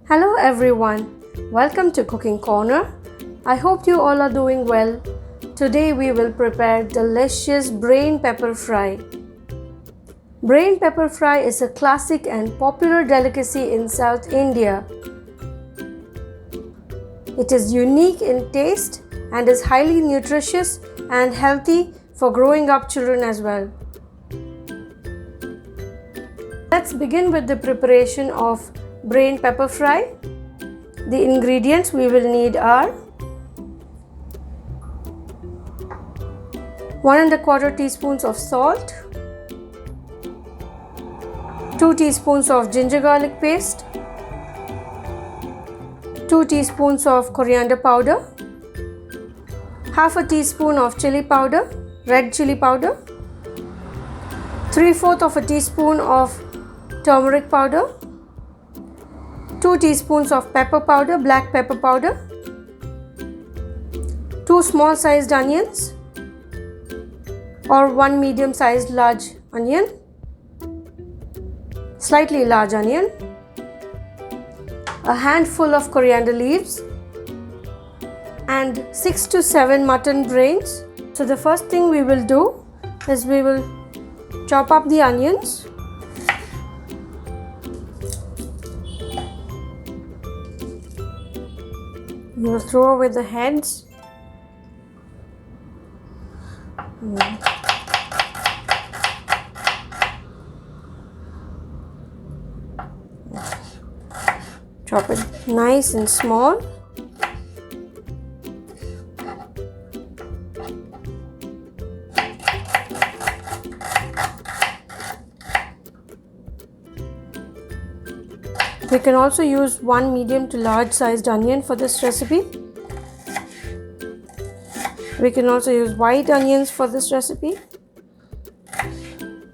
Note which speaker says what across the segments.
Speaker 1: Hello everyone, welcome to Cooking Corner. I hope you all are doing well. Today we will prepare delicious brain pepper fry. Brain pepper fry is a classic and popular delicacy in South India. It is unique in taste and is highly nutritious and healthy for growing up children as well. Let's begin with the preparation of brain pepper fry. The ingredients we will need are 1 1/4 teaspoons of salt, 2 teaspoons of ginger garlic paste, 2 teaspoons of coriander powder, half a teaspoon of chili powder, red chili powder, 3/4 of a teaspoon of turmeric powder, 2 teaspoons of pepper powder, black pepper powder, 2 small sized onions or 1 medium sized large onion, slightly large onion, a handful of coriander leaves and 6 to 7 mutton brains. So the first thing we will do is we will chop up the onions. You will throw away the heads. Chop it nice and small. We can also use 1 medium to large sized onion for this recipe. We can also use white onions for this recipe.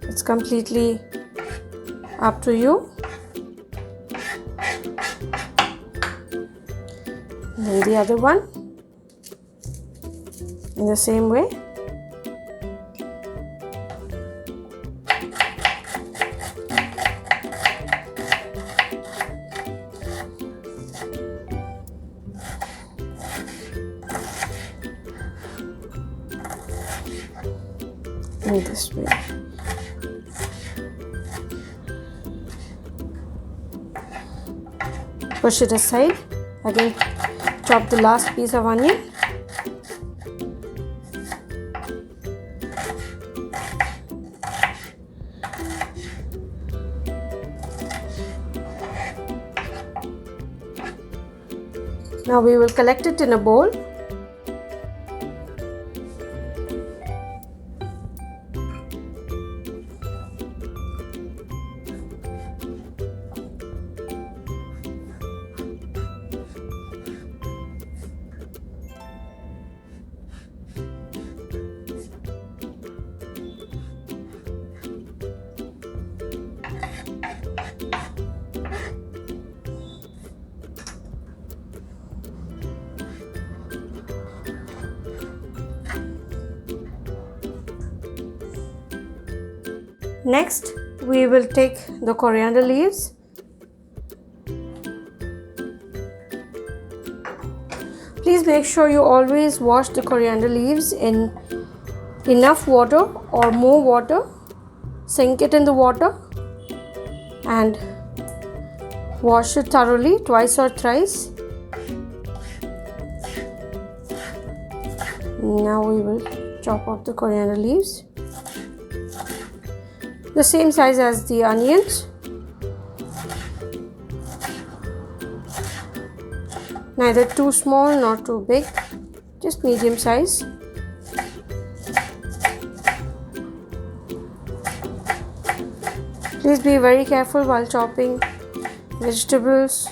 Speaker 1: It's completely up to you. And then the other one in the same way. In this way. Push it aside. Again, chop the last piece of onion. Now we will collect it in a bowl. Next, we will take the coriander leaves. Please make sure you always wash the coriander leaves in enough water or more water. Sink it in the water and wash it thoroughly twice or thrice. Now we will chop up the coriander leaves. The same size as the onions. Neither too small nor too big, just medium size. Please be very careful while chopping vegetables.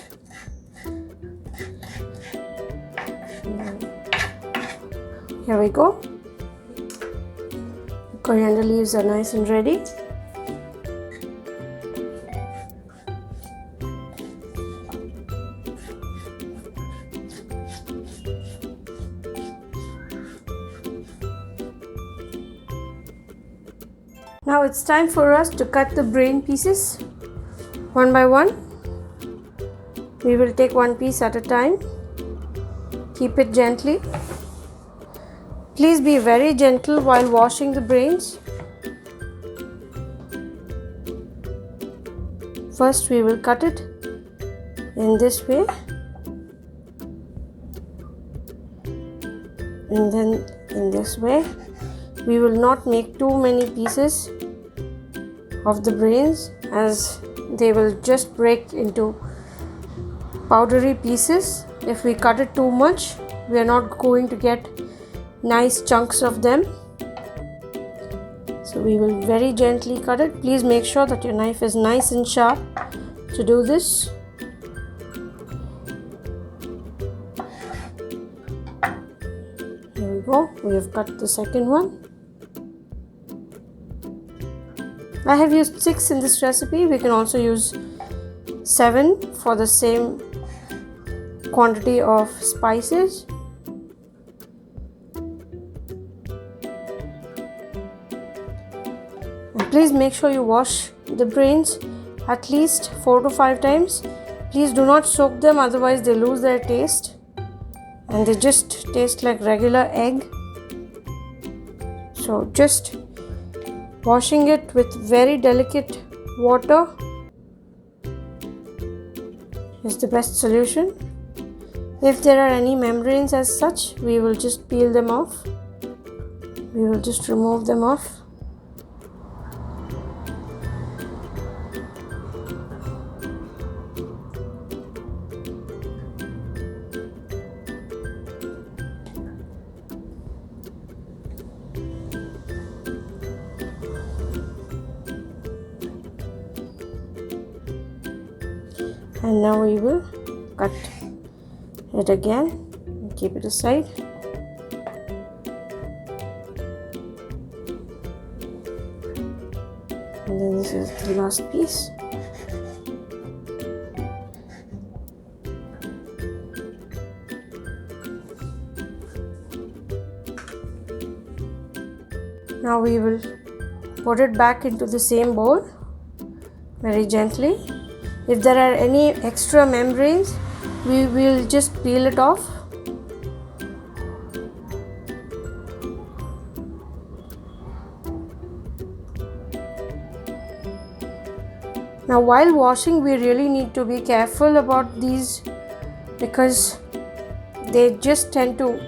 Speaker 1: Here we go. The coriander leaves are nice and ready. Now it's time for us to cut the brain pieces one by one. We will take one piece at a time. Keep it gently. Please be very gentle while washing the brains. First we will cut it in this way, and then in this way. We will not make too many pieces of the brains, as they will just break into powdery pieces. If we cut it too much, we are not going to get nice chunks of them. So we will very gently cut it. Please make sure that your knife is nice and sharp to do this. Here we go. We have cut the second one. I have used 6 in this recipe. We can also use 7 for the same quantity of spices. And please make sure you wash the brains at least 4 to 5 times. Please do not soak them, otherwise they lose their taste and they just taste like regular egg. So just washing it with very delicate water is the best solution. If there are any membranes as such, we will just peel them off. We will just remove them off. And now we will cut it again and keep it aside. And then this is the last piece. Now we will put it back into the same bowl very gently. If there are any extra membranes, we will just peel it off. Now while washing, we really need to be careful about these, because they just tend to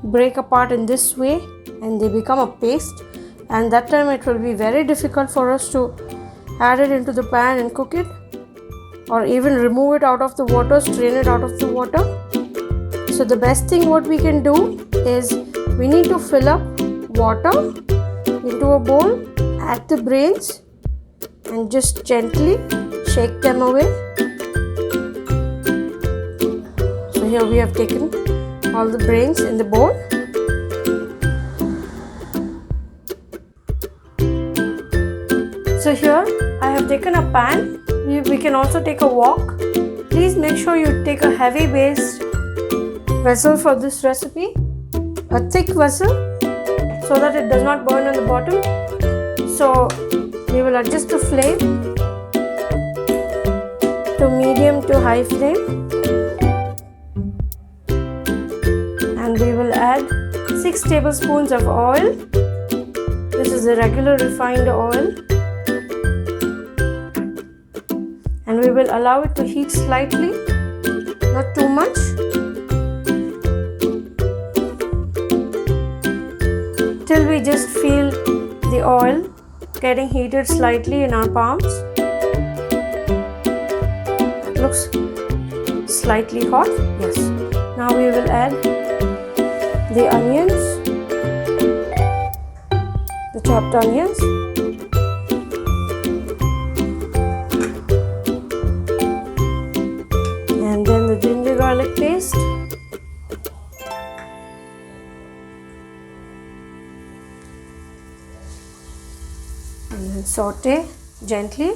Speaker 1: break apart in this way and they become a paste, and that time it will be very difficult for us to add it into the pan and cook it, or even remove it out of the water, strain it out of the water. So the best thing what we can do is we need to fill up water into a bowl, add the brains and just gently shake them away. So here we have taken all the brains in the bowl. So here I have taken a pan. We can also take a wok. Please make sure you take a heavy based vessel for this recipe, a thick vessel, so that it does not burn on the bottom. So we will adjust the flame to medium to high flame, and we will add 6 tablespoons of oil. This is the regular refined oil. And we will allow it to heat slightly, not too much. Till we just feel the oil getting heated slightly in our palms. It looks slightly hot. Yes. Now we will add the onions, the chopped onions. And then the ginger garlic paste. And then saute gently.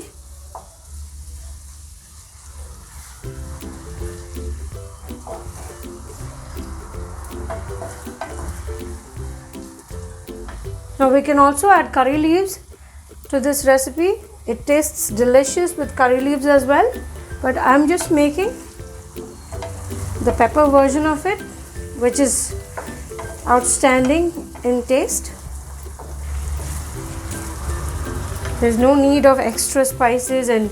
Speaker 1: Now we can also add curry leaves to this recipe. It tastes delicious with curry leaves as well. but I'm just making the pepper version of it, which is outstanding in taste. There's no need of extra spices and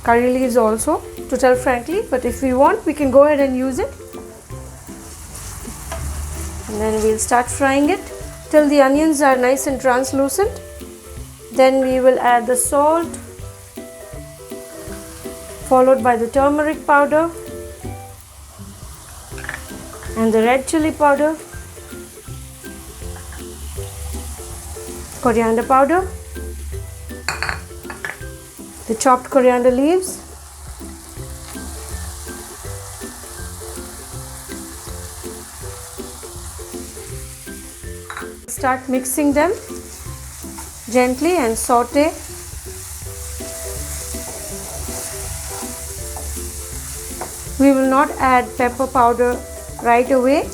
Speaker 1: curry leaves also, to tell frankly, but if we want, we can go ahead and use it. And then we'll start frying it till the onions are nice and translucent. Then we will add the salt, followed by the turmeric powder and the red chili powder, coriander powder, the chopped coriander leaves, start mixing them gently and saute. We will not add pepper powder right away.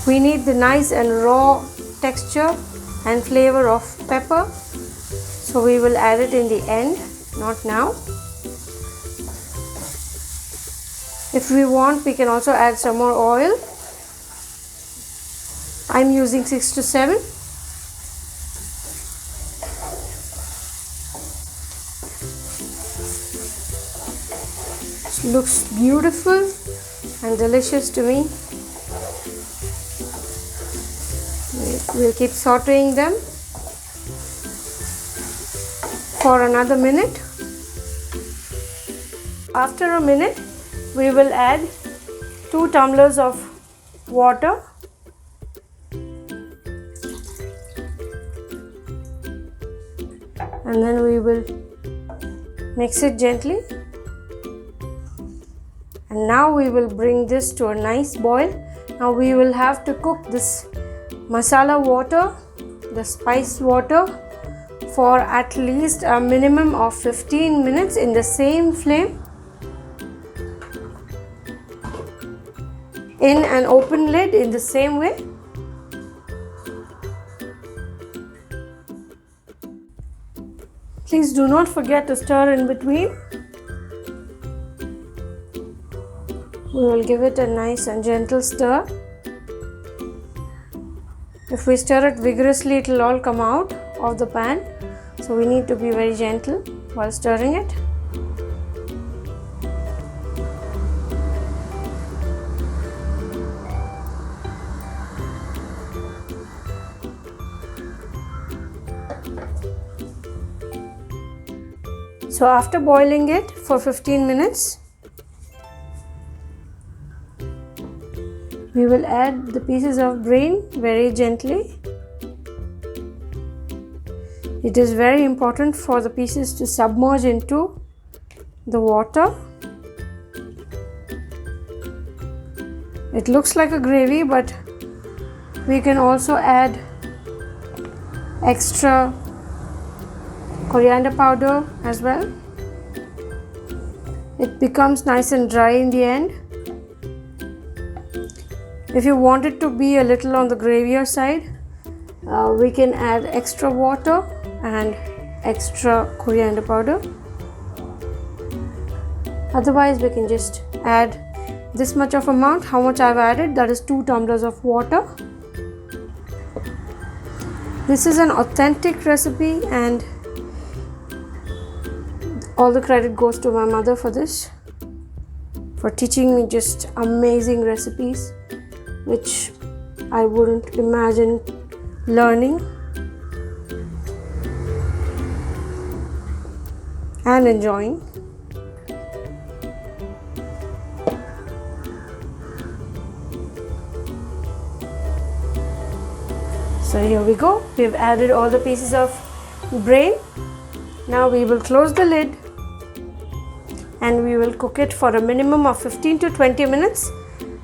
Speaker 1: We need the nice and raw texture and flavor of pepper, so we will add it in the end, not now. If we want, we can also add some more oil. I'm using 6 to 7. It looks beautiful and delicious to me. We'll keep sauteing them for another minute. After a minute, we will add 2 tumblers of water. And then we will mix it gently. And now we will bring this to a nice boil. Now we will have to cook this masala water, the spice water, for at least a minimum of 15 minutes in the same flame, in an open lid in the same way. Please do not forget to stir in between. We will give it a nice and gentle stir. If we stir it vigorously, it will all come out of the pan. So we need to be very gentle while stirring it. So after boiling it for 15 minutes, we will add the pieces of brain very gently. It is very important for the pieces to submerge into the water. It looks like a gravy, but we can also add extra coriander powder as well. It becomes nice and dry in the end. If you want it to be a little on the gravier side, we can add extra water and extra coriander powder. Otherwise, we can just add this much of amount. How much I've added, that is 2 tumblers of water. This is an authentic recipe, and all the credit goes to my mother for this, for teaching me just amazing recipes which I wouldn't imagine learning and enjoying. So here we go. We've added all the pieces of brain. Now we will close the lid and we will cook it for a minimum of 15 to 20 minutes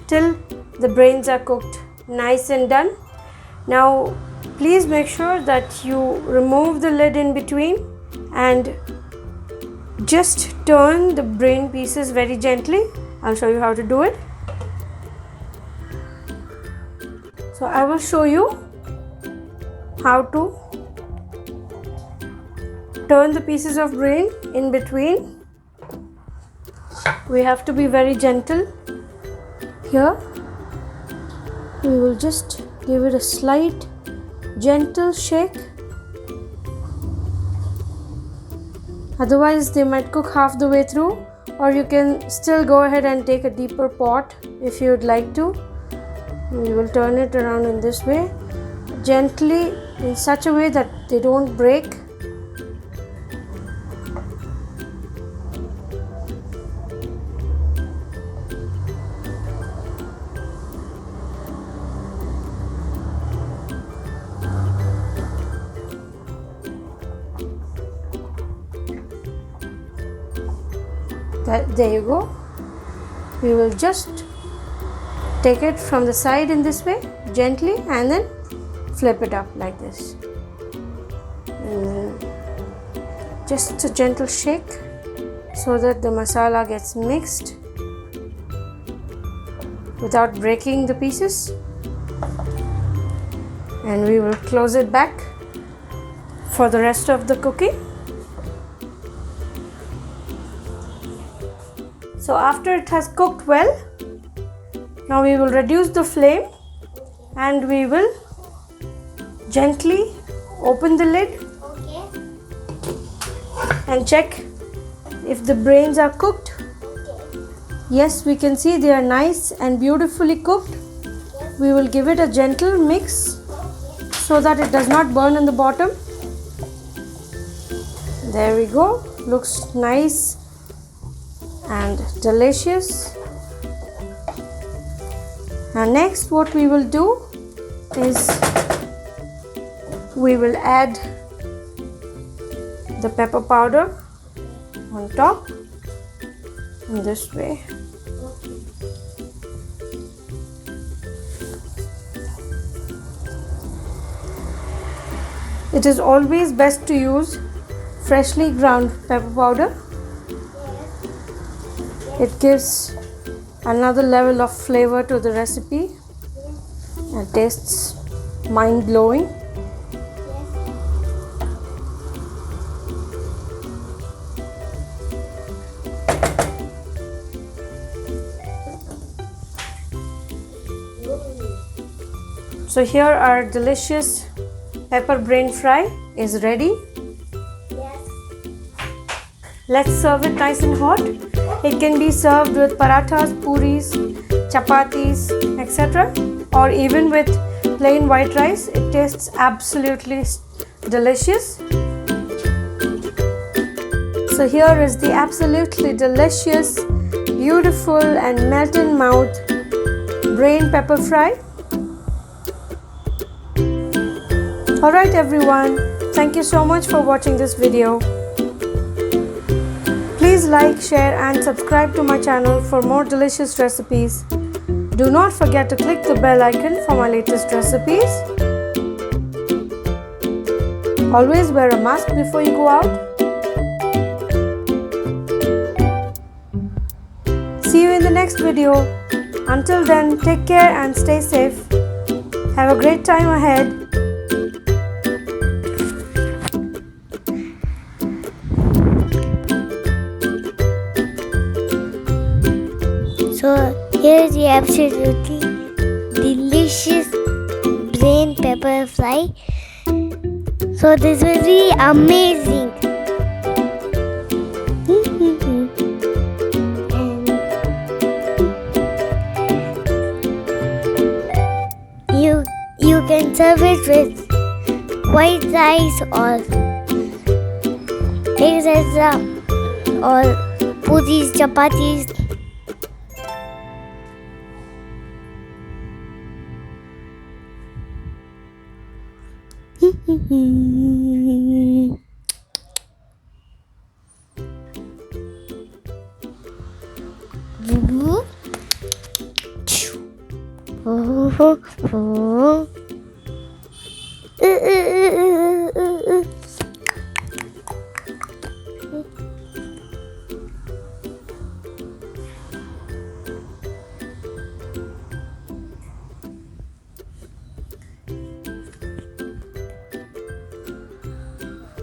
Speaker 1: till the brains are cooked nice and done. Now please make sure that you remove the lid in between and just turn the brain pieces very gently. I'll show you how to do it. So I will show you how to turn the pieces of brain in between. We have to be very gentle here. We will just give it a slight gentle shake. Otherwise they might cook half the way through, or you can still go ahead and take a deeper pot if you would like to. We will turn it around in this way, gently, in such a way that they don't break. There you go. We will just take it from the side in this way, gently, and then flip it up like this. And just a gentle shake so that the masala gets mixed without breaking the pieces. And we will close it back for the rest of the cooking. So after it has cooked well, now we will reduce the flame and we will gently open the lid and check if the brains are cooked. Yes, we can see they are nice and beautifully cooked. We will give it a gentle mix so that it does not burn on the bottom. There we go. Looks nice and delicious. Now next what we will do is we will add the pepper powder on top in this way. It is always best to use freshly ground pepper powder. It gives another level of flavor to the recipe and tastes mind-blowing. So here our delicious pepper brain fry is ready. Let's serve it nice and hot. It can be served with parathas, puris, chapatis, etc. or even with plain white rice. It tastes absolutely delicious. So here is the absolutely delicious, beautiful and melt in mouth brain pepper fry. Alright everyone, thank you so much for watching this video. Please like, share and subscribe to my channel for more delicious recipes. Do not forget to click the bell icon for my latest recipes. Always wear a mask before you go out. See you in the next video. Until then, take care and stay safe. Have a great time ahead.
Speaker 2: So here is the absolutely delicious brain pepper fry. So this will be amazing. And you can serve it with white rice or etc. or puris, chapatis.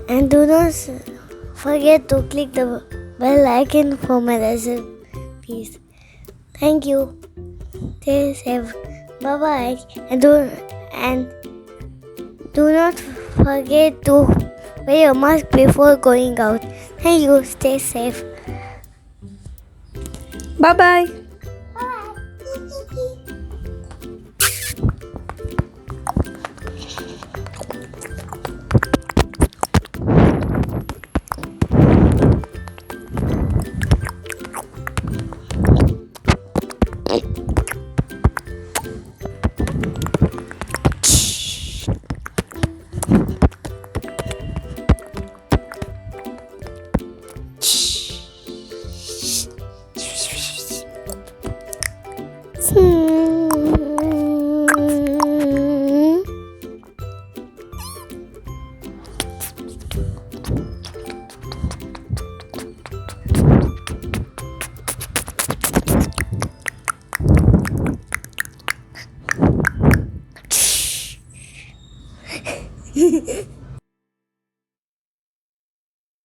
Speaker 2: And do not forget to click the bell icon for my recipes. Thank you. Stay safe. Bye bye. And do not forget to wear your mask before going out. Thank you. Stay safe.
Speaker 1: Bye bye.
Speaker 2: Hmm.